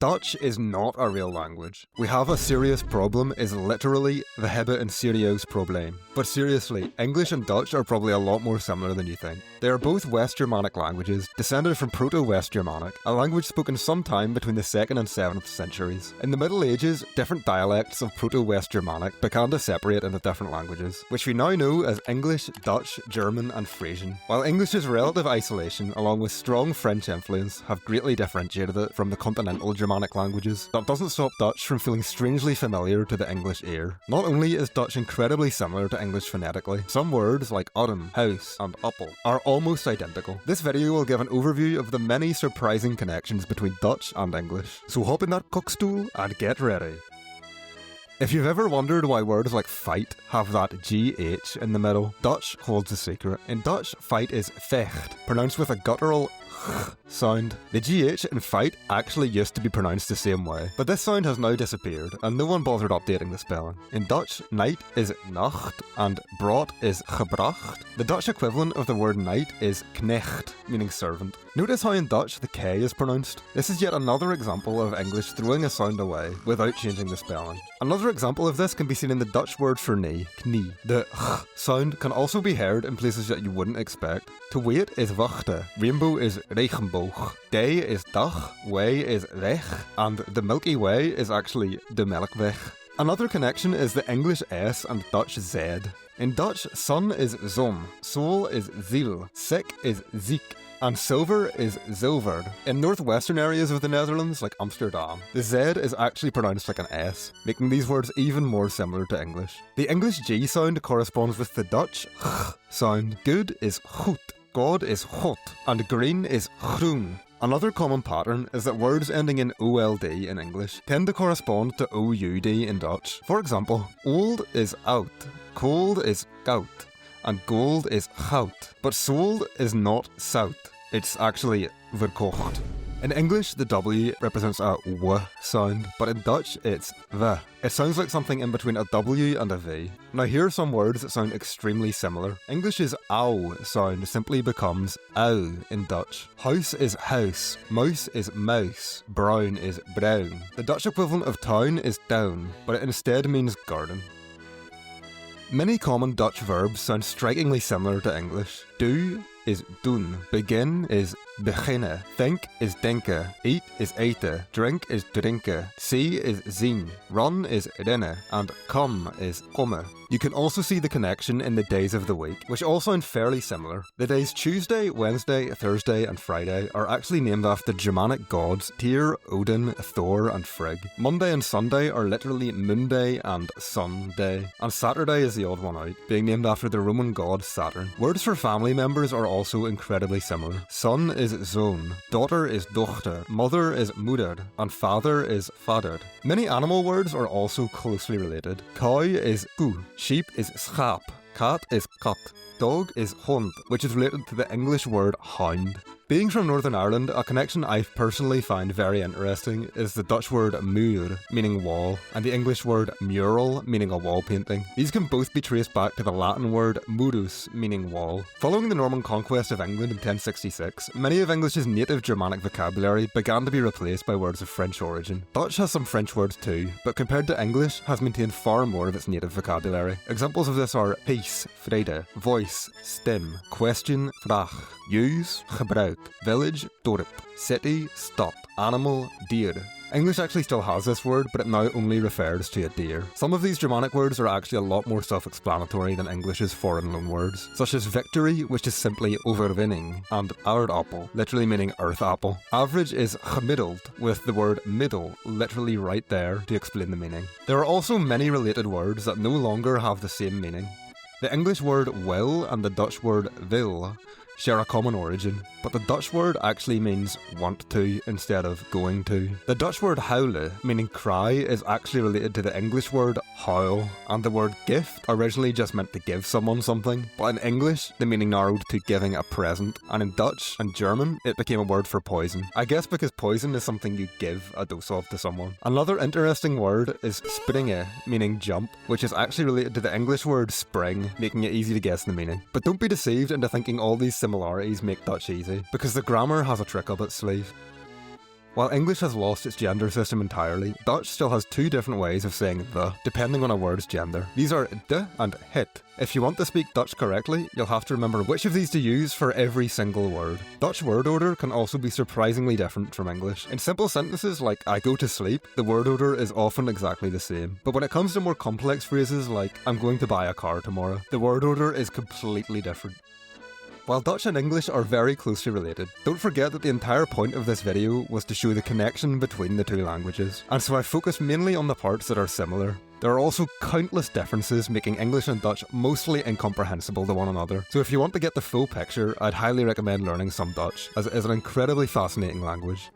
Dutch is not a real language. We have a serious problem is literally we hebben een serieus probleem. But seriously, English and Dutch are probably a lot more similar than you think. They are both West Germanic languages, descended from Proto-West Germanic, a language spoken sometime between the 2nd and 7th centuries. In the Middle Ages, different dialects of Proto-West Germanic began to separate into different languages, which we now know as English, Dutch, German and Frisian. While English's relative isolation, along with strong French influence, have greatly differentiated it from the continental Germanic languages, that doesn't stop Dutch from feeling strangely familiar to the English ear. Not only is Dutch incredibly similar to English phonetically, some words like autumn, house and appel are almost identical. This video will give an overview of the many surprising connections between Dutch and English. So hop in that cookstool and get ready. If you've ever wondered why words like fight have that GH in the middle, Dutch holds the secret. In Dutch, fight is vecht, pronounced with a guttural sound. The GH in fight actually used to be pronounced the same way, but this sound has now disappeared and no one bothered updating the spelling. In Dutch, night is nacht and brood is gebracht. The Dutch equivalent of the word knight is knecht, meaning servant. Notice how in Dutch the K is pronounced. This is yet another example of English throwing a sound away without changing the spelling. Another example of this can be seen in the Dutch word for knee, knie. The sound can also be heard in places that you wouldn't expect. To wait is wachten, rainbow is regenboog, day is dag, way is weg, and the Milky Way is actually de Melkweg. Another connection is the English S and Dutch Z. In Dutch, sun is zon, soul is ziel, sick is ziek, and silver is zilver. In northwestern areas of the Netherlands, like Amsterdam, the Z is actually pronounced like an S, making these words even more similar to English. The English G sound corresponds with the Dutch sound. Good is goed, God is God, and green is groen. Another common pattern is that words ending in OLD in English tend to correspond to OUD in Dutch. For example, old is oud, cold is koud, and gold is goud. But sold is not zout, it's actually verkocht. In English, the W represents a W sound, but in Dutch, it's V. It sounds like something in between a W and a V. Now here are some words that sound extremely similar. English's ow sound simply becomes ow in Dutch. House is house, mouse is mouse, brown is brown. The Dutch equivalent of town is down, but it instead means garden. Many common Dutch verbs sound strikingly similar to English. Do is doen, begin is beginnen, think is denken, eat is eten, drink is drinken, see is zien, run is rennen, and come is komme. You can also see the connection in the days of the week, which all sound fairly similar. The days Tuesday, Wednesday, Thursday and Friday are actually named after Germanic gods Tyr, Odin, Thor and Frigg. Monday and Sunday are literally Moonday and Sunday, and Saturday is the odd one out, being named after the Roman god Saturn. Words for family members are also incredibly similar. Son is zoon, daughter is dochter, mother is moeder, and father is vader. Many animal words are also closely related. Cow is koe, sheep is schaap, cat is kat, dog is hond, which is related to the English word hound. Being from Northern Ireland, a connection I personally find very interesting is the Dutch word muur, meaning wall, and the English word mural, meaning a wall painting. These can both be traced back to the Latin word murus, meaning wall. Following the Norman conquest of England in 1066, many of English's native Germanic vocabulary began to be replaced by words of French origin. Dutch has some French words too, but compared to English, has maintained far more of its native vocabulary. Examples of this are peace, vrede, voice, stem, question, vraag, use, gebruik, village, dorp, city, stad, animal, dier. English actually still has this word, but it now only refers to a deer. Some of these Germanic words are actually a lot more self-explanatory than English's foreign loanwords, such as victory, which is simply overwinning, and aardappel, literally meaning earth apple. Average is gemiddeld, with the word middle literally right there to explain the meaning. There are also many related words that no longer have the same meaning. The English word will and the Dutch word wil share a common origin, but the Dutch word actually means want to instead of going to. The Dutch word huilen, meaning cry, is actually related to the English word howl, and the word gift originally just meant to give someone something, but in English the meaning narrowed to giving a present, and in Dutch and German it became a word for poison. I guess because poison is something you give a dose of to someone. Another interesting word is springe, meaning jump, which is actually related to the English word spring, making it easy to guess the meaning. But don't be deceived into thinking all these similarities make Dutch easy, because the grammar has a trick up its sleeve. While English has lost its gender system entirely, Dutch still has two different ways of saying the, depending on a word's gender. These are de and het. If you want to speak Dutch correctly, you'll have to remember which of these to use for every single word. Dutch word order can also be surprisingly different from English. In simple sentences like I go to sleep, the word order is often exactly the same. But when it comes to more complex phrases like I'm going to buy a car tomorrow, the word order is completely different. While Dutch and English are very closely related, don't forget that the entire point of this video was to show the connection between the two languages, and so I focused mainly on the parts that are similar. There are also countless differences making English and Dutch mostly incomprehensible to one another, so if you want to get the full picture, I'd highly recommend learning some Dutch, as it is an incredibly fascinating language.